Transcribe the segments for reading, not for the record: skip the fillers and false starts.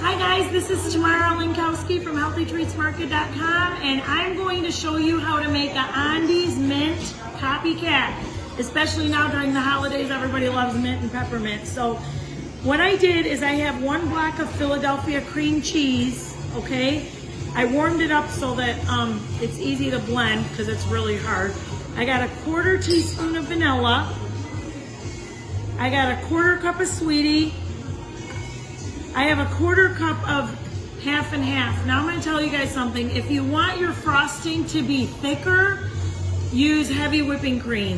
Hi guys, this is Tamara Linkowski from HealthyTreatsMarket.com, and I'm going to show you how to make an Andes mint copycat. Especially now during the holidays, everybody loves mint and peppermint. So what I did is I have 1 block of Philadelphia cream cheese, okay? I warmed it up so that it's easy to blend because it's really hard. I got a 1/4 teaspoon of vanilla. I got a 1/4 cup of sweetie. I have a 1/4 cup of half and half. Now I'm going to tell you guys something. If you want your frosting to be thicker, use heavy whipping cream.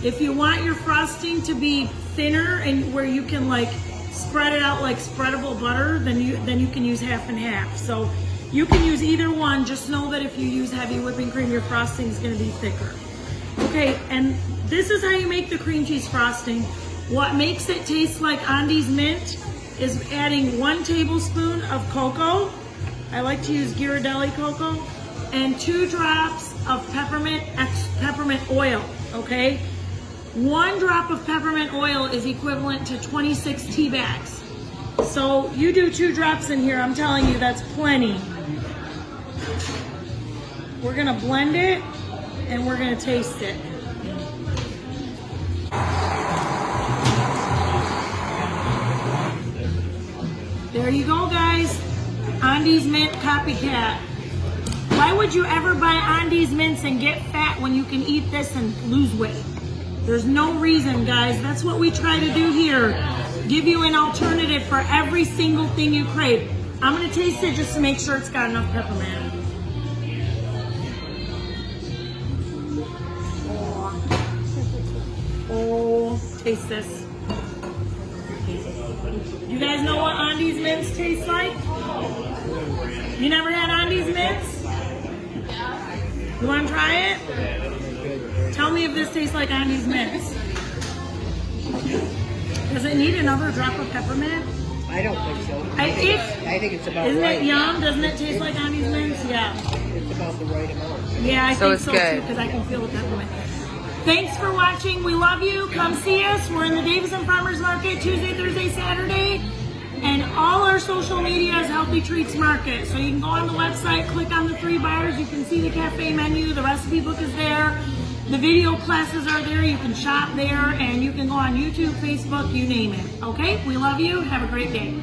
If you want your frosting to be thinner and where you can like spread it out like spreadable butter, then you can use half and half. So you can use either one. Just know that if you use heavy whipping cream, your frosting is going to be thicker. Okay, and this is how you make the cream cheese frosting. What makes it taste like Andes mint is adding 1 tablespoon of cocoa. I like to use Ghirardelli cocoa, and 2 drops of peppermint oil, okay? 1 drop of peppermint oil is equivalent to 26 tea bags. So you do 2 drops in here, I'm telling you, that's plenty. We're gonna blend it and we're gonna taste it. There you go, guys. Andes mint copycat. Why would you ever buy Andes mints and get fat when you can eat this and lose weight? There's no reason, guys. That's what we try to do here. Give you an alternative for every single thing you crave. I'm gonna taste it just to make sure it's got enough peppermint. Oh, taste this. You guys know what Andes mints taste like? You never had Andes mints? You want to try it? Tell me if this tastes like Andes mints. Does it need another drop of peppermint? I don't think so. I think it's about isn't right. it yum? Doesn't it taste like Andes mints? Yeah. It's about the right amount. Yeah, I So think it's so good. too, because I can feel the peppermint. Thanks for watching. We love you. Come see us. We're in the Davison Farmers Market Tuesday, Thursday, Saturday. And all our social media is Healthy Treats Market. So you can go on the website, click on the 3 bars. You can see the cafe menu. The recipe book is there. The video classes are there. You can shop there. And you can go on YouTube, Facebook, you name it. Okay? We love you. Have a great day.